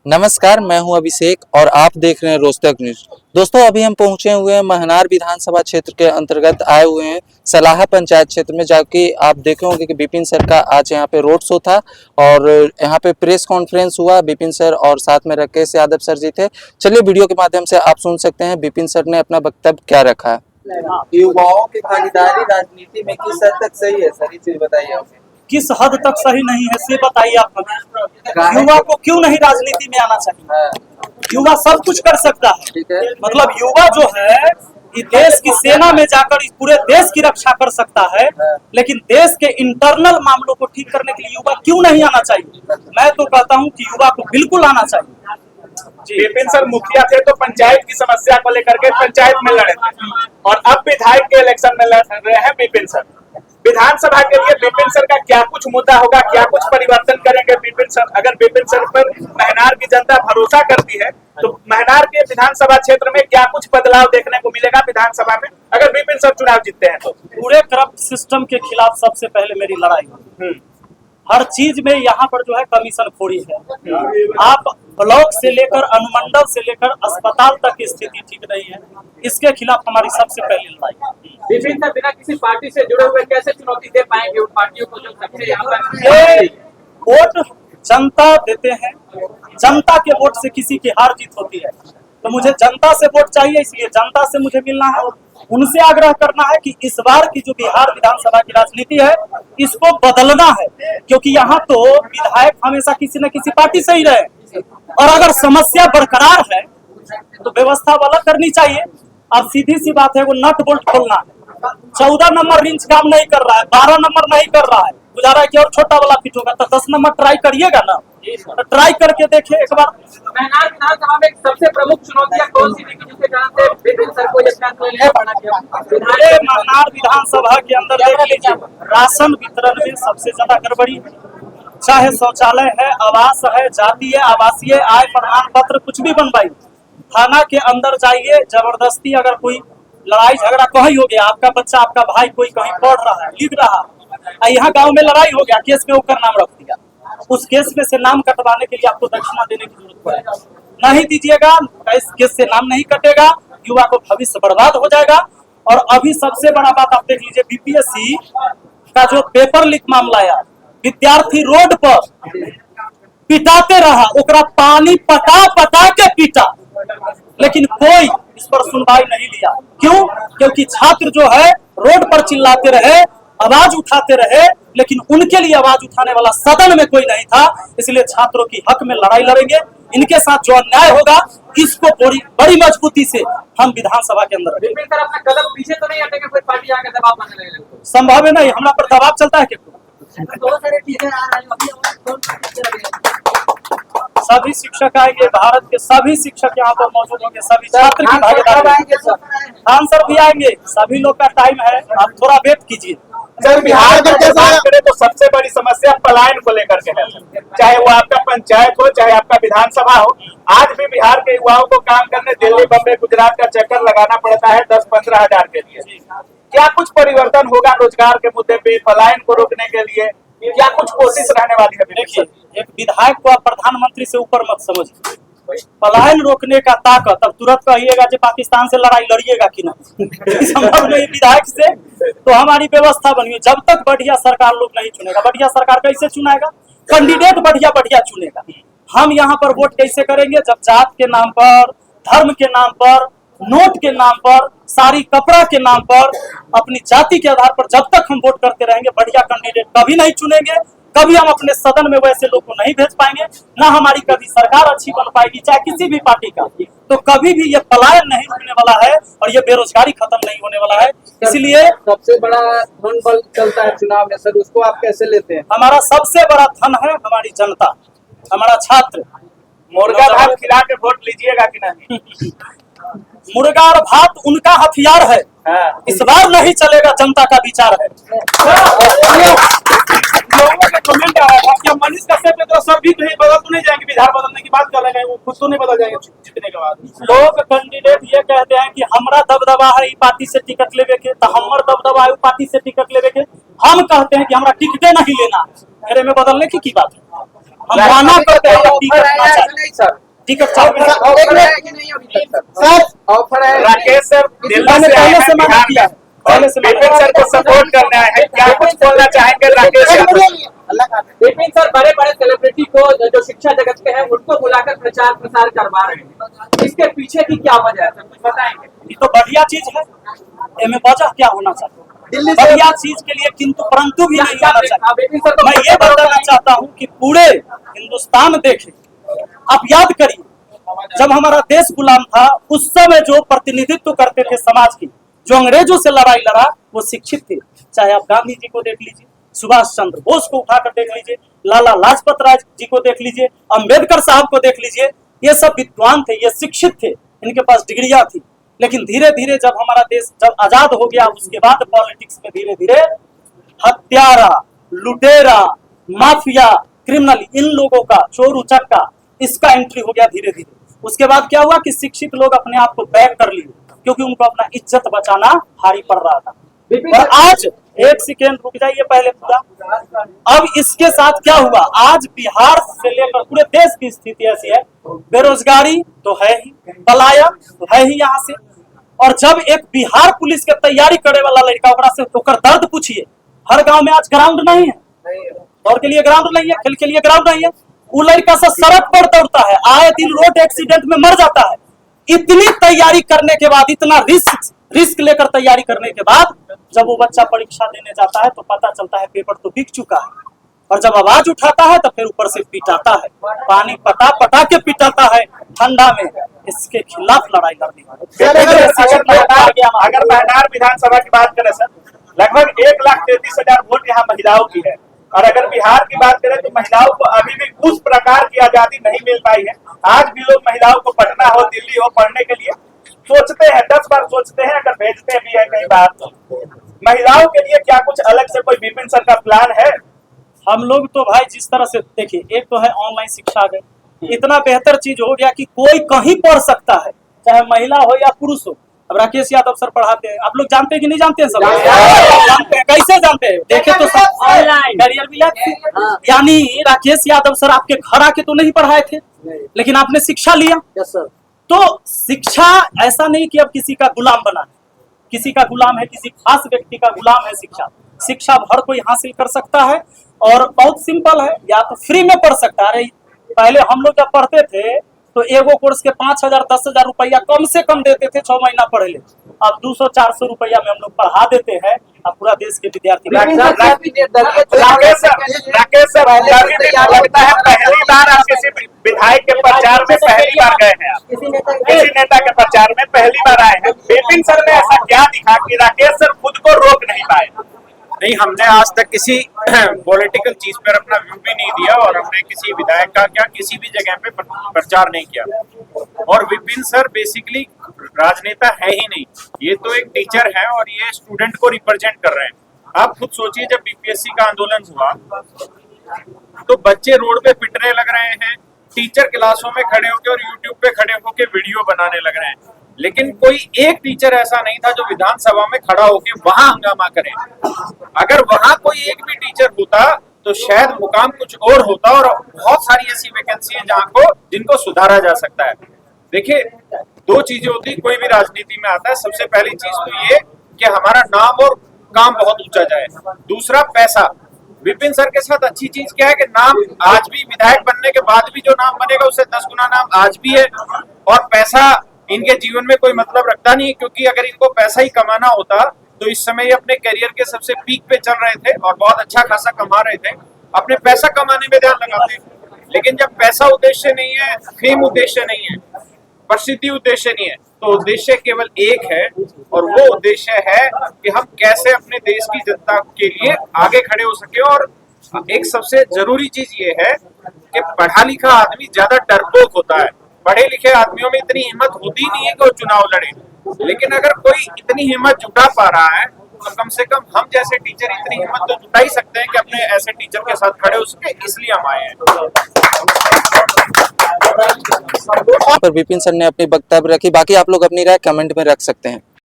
नमस्कार, मैं हूं अभिषेक और आप देख रहे हैं रोस्टक न्यूज। दोस्तों, अभी हम पहुंचे हुए हैं महनार विधानसभा क्षेत्र के अंतर्गत आए हुए हैं सलाहा पंचायत क्षेत्र में, जाके आप देखे होंगे कि विपिन सर का आज यहां पे रोड शो था और यहां पे प्रेस कॉन्फ्रेंस हुआ। विपिन सर और साथ में राकेश यादव सर जी थे। चलिए वीडियो के माध्यम से आप सुन सकते हैं विपिन सर ने अपना वक्तव्य क्या रखा है। युवाओं की भागीदारी राजनीति में किस हद तक सही है सर, ये चीज बताइए हमें। किस हद तक सही नहीं है से बताइए आप हमें। युवा को क्यों नहीं राजनीति में आना चाहिए? युवा सब कुछ कर सकता है। मतलब युवा जो है ये देश की सेना में जाकर इस पूरे देश की रक्षा कर सकता है, लेकिन देश के इंटरनल मामलों को ठीक करने के लिए युवा क्यों नहीं आना चाहिए? मैं तो कहता हूं कि युवा को बिल्कुल आना चाहिए। विपिन सर मुखिया थे तो पंचायत की समस्या को लेकर के पंचायत में लड़े थे और अब विधायक के इलेक्शन में लड़ रहे हैं विपिन सर। विधानसभा के लिए विपिन सर का क्या कुछ मुद्दा होगा, क्या कुछ परिवर्तन करेंगे विपिन सर? अगर विपिन सर पर महनार की जनता भरोसा करती है तो महनार के विधानसभा क्षेत्र में क्या कुछ बदलाव देखने को मिलेगा विधानसभा में अगर विपिन सर चुनाव जीतते हैं तो? पूरे करप्ट सिस्टम के खिलाफ सबसे पहले मेरी लड़ाई। हर चीज में यहाँ पर जो है कमीशन खोरी है। आप ब्लॉक से लेकर अनुमंडल से लेकर अस्पताल तक की स्थिति ठीक नहीं है। इसके खिलाफ हमारी सबसे पहली लड़ाई। विपिन सर बिना किसी पार्टी से जुड़े हुए कैसे चुनौती दे पाएंगे उन पार्टियों को जो सबसे यहाँ पर? वोट जनता देते हैं, जनता के वोट से किसी की हार जीत होती है, तो मुझे जनता से वोट चाहिए, इसलिए जनता से मुझे मिलना है। उनसे आग्रह करना है कि इस बार की जो बिहार विधानसभा की राजनीति है इसको बदलना है, क्योंकि यहाँ तो विधायक हमेशा किसी न किसी पार्टी से ही रहे और अगर समस्या बरकरार है तो व्यवस्था वाला करनी चाहिए। अब सीधी सी बात है, वो नट बोल्ट खोलना है। 14 नंबर रिंच काम नहीं कर रहा है, 12 नंबर नहीं कर रहा है, गुजारा है कि और छोटा वाला फिट होगा तो 10 नंबर ट्राई करिएगा ना, तो ट्राई करके देखिए एक बार। महनार विधानसभा में सबसे प्रमुख चुनौतियां कौन सी थी जिसके कारण से विपिन सर को ये फैसला लेना पड़ा? पूरे महनार विधानसभा के अंदर देख लीजिए, राशन वितरण में सबसे ज्यादा गड़बड़ी है। चाहे शौचालय है, आवास है, जातीय आवासीय आय प्रमाण पत्र कुछ भी बनवाइए, थाना के अंदर जाइए, जबरदस्ती अगर कोई लड़ाई झगड़ा कहीं हो गया, आपका बच्चा आपका भाई कोई कहीं पढ़ रहा है, लिख रहा है, यहाँ गांव में लड़ाई हो गया, केस में ऊपर नाम रख दिया, उस केस में से नाम कटवाने के लिए आपको दक्षिणा देने की जरूरत पड़ेगा। नहीं दीजिएगा, इस केस से नाम नहीं कटेगा, युवा को भविष्य बर्बाद हो जाएगा। और अभी सबसे बड़ा बात आप देख लीजिए, बीपीएससी का जो पेपर लीक मामला आया, विद्यार्थी रोड पर पिटाते रहा, ओकरा पानी पटा पटा के पीटा, लेकिन कोई इस पर सुनवाई नहीं लिया। क्यों? क्योंकि छात्र जो है रोड पर चिल्लाते रहे, आवाज उठाते रहे, लेकिन उनके लिए आवाज उठाने वाला सदन में कोई नहीं था। इसलिए छात्रों की हक में लड़ाई लड़ेंगे। इनके साथ जो अन्याय होगा इसको बड़ी मजबूती से हम विधानसभा के अंदर विपिन सर अपना कदम पीछे तो नहीं हटेंगे, कोई पार्टी आके दबाव बनाने लगेगी? संभव है नहीं, हमरा पर दबाव चलता है कि बहुत सारे टीचर आ रहे हैं, सभी शिक्षक आएंगे, भारत के सभी शिक्षक यहाँ पर मौजूद होंगे, सभी छात्र की भागीदारी। खान सर भी आएंगे, सभी लोग का टाइम है, आप थोड़ा वेट कीजिए। सर बिहार की बात करें तो सबसे बड़ी समस्या पलायन को लेकर के है, चाहे वो आपका पंचायत हो चाहे आपका विधानसभा हो। आज भी बिहार के युवाओं को काम करने दिल्ली, बम्बई, गुजरात का चक्कर लगाना पड़ता है 10-15 हजार के लिए। क्या कुछ परिवर्तन होगा रोजगार के मुद्दे पे, पलायन को रोकने के लिए क्या कुछ कोशिश रहने वाली है? देखिए, एक विधायक को आप प्रधानमंत्री से ऊपर मत समझिए। पलायन रोकने का ताकत, अब तुरंत कहिएगा कि पाकिस्तान से लड़ाई लड़िएगा कि नहीं, संभव नहीं। विधायक से तो हमारी व्यवस्था बनी है, जब तक बढ़िया सरकार लोग नहीं चुनेगा, बढ़िया सरकार कैसे चुनाएगा? कैंडिडेट बढ़िया बढ़िया चुनेगा। हम यहाँ पर वोट कैसे करेंगे? जब जात के नाम पर, धर्म के नाम पर, नोट के नाम पर, सारी कपड़ा के नाम पर, अपनी जाति के आधार पर जब तक हम वोट करते रहेंगे, बढ़िया कैंडिडेट कभी नहीं चुनेंगे। कभी हम अपने सदन में वैसे लोग को नहीं भेज पाएंगे, ना हमारी कभी सरकार अच्छी बन पाएगी, चाहे किसी भी पार्टी का। तो कभी भी ये पलायन नहीं रुकने वाला है और ये बेरोजगारी खत्म नहीं होने वाला है। इसलिए सबसे बड़ा धन बल चलता है चुनाव में सर, उसको आप कैसे लेते हैं? हमारा सबसे बड़ा धन है हमारी जनता, हमारा छात्र। मुर्गा भात खिला के वोट लीजिएगा कि नहीं? मुर्गा और भात उनका हथियार है, इस बार नहीं चलेगा, जनता का विचार है। लोगों के कमेंट आ रहा था कि मनीष कश्यप के तरफ सभी कहीं बदल तो नहीं जाएंगे, विधार बदलने की बात कर रहे हैं, वो खुद तो नहीं बदल जाएंगे जीतने के बाद। लोग कैंडिडेट ये कहते हैं कि हमरा दबदबा है ई पार्टी से टिकट लेवे के, तो हमर दबदबा है पार्टी से टिकट लेवे के। हम कहते हैं कि हमरा टिकटे नहीं लेना, मेरे में बदलने की बात है। हम माना करते हैं कि टिकट ना चाहिए। सर टिकट ऑफर है कि नहीं अभी तक सर ऑफर है राकेश सर दिल्ली मैंने से आए पहले हैं से मना बिहार किया में है, और पहले से विपिन सर को सपोर्ट करने आए हैं, क्या कुछ बोलना चाहेंगे राकेश यादव? विपिन सर बड़े बड़े सेलिब्रिटी को जो शिक्षा जगत के हैं उनको बुलाकर प्रचार प्रसार करवा रहे हैं, इसके पीछे की क्या वजह है सर कुछ बताएंगे? ये तो बढ़िया चीज है, इनमें वजह क्या होना चाहिए? बढ़िया चीज के लिए किंतु परंतु भी नहीं होना चाहिए। मैं ये बताना चाहता हूँ कि पूरे हिंदुस्तान देखे, आप याद करिए जब हमारा देश गुलाम था उस समय जो प्रतिनिधित्व करते थे समाज की, जो अंग्रेजों से लड़ाई लड़ा वो शिक्षित थे। चाहे आप गांधी जी को देख लीजिए, सुभाष चंद्र बोस को उठाकर देख लीजिए, लाला लाजपत राय जी को देख लीजिए, अंबेडकर साहब को देख लीजिए, ये सब विद्वान थे, ये शिक्षित थे, इनके पास डिग्रियां थी। लेकिन धीरे धीरे जब हमारा देश जब आजाद हो गया उसके बाद पॉलिटिक्स में धीरे धीरे हत्यारा, लुटेरा, माफिया, क्रिमिनल, इन लोगों का, चोर उचक्का, इसका एंट्री हो गया धीरे धीरे। उसके बाद क्या हुआ कि शिक्षित लोग अपने आप को बैक कर लिए क्योंकि उनको अपना इज्जत बचाना भारी पड़ रहा था। और आज एक सेकेंड रुक जाइए पहले पूरा, अब इसके साथ क्या हुआ, आज बिहार से लेकर पूरे देश की स्थिति ऐसी है, बेरोजगारी तो है ही, पलायन तो है ही यहाँ से। और जब एक बिहार पुलिस के तैयारी करे वाला लड़का ओकरा से ओकर दर्द पूछिए, हर गांव में आज ग्राउंड नहीं है, दौड़ के लिए ग्राउंड नहीं है, खेल के लिए ग्राउंड नहीं है, वो लड़का से सड़क पर दौड़ता है, आए दिन रोड एक्सीडेंट में मर जाता है। इतनी तैयारी करने के बाद, इतना रिस्क लेकर तैयारी करने के बाद जब वो बच्चा परीक्षा देने जाता है तो पता चलता है पेपर तो बिक चुका है, और जब आवाज उठाता है तो फिर ऊपर से पिटाता है, पानी पटा पटा के पिटाता है ठंडा में। इसके खिलाफ लड़ाई लड़नी है। अगर महनार विधानसभा की बात करें सर, लगभग 1,33,000 वोट यहाँ महिलाओं की है, और अगर बिहार की बात करें तो महिलाओं को अभी भी उस प्रकार की आजादी नहीं मिल पाई है। आज भी लोग महिलाओं को पटना हो, दिल्ली हो पढ़ने के लिए सोचते हैं, 10 बार सोचते हैं, अगर भेजते भी है कई बार। तो महिलाओं के लिए क्या कुछ अलग से कोई विपिन सर का प्लान है? हम लोग तो भाई जिस तरह से देखिए, एक तो है ऑनलाइन शिक्षा गई, इतना बेहतर चीज हो गया कि कोई कहीं पढ़ सकता है, चाहे महिला हो या पुरुष हो। अब राकेश यादव सर पढ़ाते हैं, आप लोग जानते हैं कि नहीं जानते हैं? सब जानते हैं। कैसे जानते हैं? देखे तो सब ऑनलाइन कैरियर भी लेते। यानी राकेश यादव सर आपके घर आके तो नहीं पढ़ाए थे, लेकिन आपने शिक्षा लिया। तो शिक्षा ऐसा नहीं कि अब किसी का गुलाम बना है, किसी का गुलाम है, किसी खास व्यक्ति का गुलाम है। शिक्षा हर कोई हासिल कर सकता है, और बहुत सिंपल है, या तो फ्री में पढ़ सकता है। पहले हम लोग जब पढ़ते थे तो एगो कोर्स के 5,000 10,000 रुपया कम से कम देते थे, 6 महीना पढ़ ले। अब 200-400 रुपया में हम लोग पढ़ा देते हैं। अब पूरा देश के विद्यार्थी राकेश सर लगता है पहली बार आप किसी विधायक के प्रचार में पहली बार गए हैं, किसी नेता के प्रचार में पहली बार आए हैं। विपिन सर ने ऐसा क्या दिखा कि राकेश सर खुद को रोक नहीं पाए? नहीं, हमने आज तक किसी पॉलिटिकल चीज पर अपना व्यू भी नहीं दिया, और हमने किसी विधायक का क्या किसी भी जगह पे प्रचार नहीं किया। और विपिन सर बेसिकली राजनेता है ही नहीं, ये तो एक टीचर है और ये स्टूडेंट को रिप्रेजेंट कर रहे हैं। आप खुद सोचिए, जब बीपीएससी का आंदोलन हुआ तो बच्चे रोड पे पिटने लग रहे हैं, टीचर क्लासों में खड़े होकर और यूट्यूब पे खड़े होकर वीडियो बनाने लग रहे हैं, लेकिन कोई एक टीचर ऐसा नहीं था जो विधानसभा में खड़ा होकर वहां हंगामा करे। अगर वहां कोई एक भी टीचर होता तो शायद मुकाम कुछ और होता, और बहुत सारी ऐसी वैकेंसी है जिनको सुधारा जा सकता है। देखिए, 2 चीजें होती, कोई भी राजनीति में आता है। सबसे पहली चीज तो ये कि हमारा नाम और काम बहुत ऊंचा जाए, दूसरा पैसा। विपिन सर के साथ अच्छी चीज क्या है कि नाम आज भी, विधायक बनने के बाद भी जो नाम बनेगा उससे 10 गुना नाम आज भी है, और पैसा इनके जीवन में कोई मतलब रखता नहीं, क्योंकि अगर इनको पैसा ही कमाना होता तो इस समय ये अपने करियर के सबसे पीक पे चल रहे थे और बहुत अच्छा खासा कमा रहे थे, अपने पैसा कमाने में ध्यान लगाते। लेकिन जब पैसा उद्देश्य नहीं है, फेम उद्देश्य नहीं है, प्रसिद्धि उद्देश्य नहीं है, तो उद्देश्य केवल एक है, और वो उद्देश्य है कि हम कैसे अपने देश की जनता के लिए आगे खड़े हो सके। और एक सबसे जरूरी चीज ये है कि पढ़ा लिखा आदमी ज्यादा डरपोक होता है। पढ़े लिखे आदमियों में इतनी हिम्मत होती नहीं है कि वो चुनाव लड़े, लेकिन अगर कोई इतनी हिम्मत जुटा पा रहा है तो कम से कम हम जैसे टीचर इतनी हिम्मत तो जुटा ही सकते हैं कि अपने ऐसे टीचर के साथ खड़े हो सके, इसलिए हम आए हैं। पर विपिन सर ने अपनी वक्तव्य रखी, बाकी आप लोग अपनी राय कमेंट में रख सकते हैं।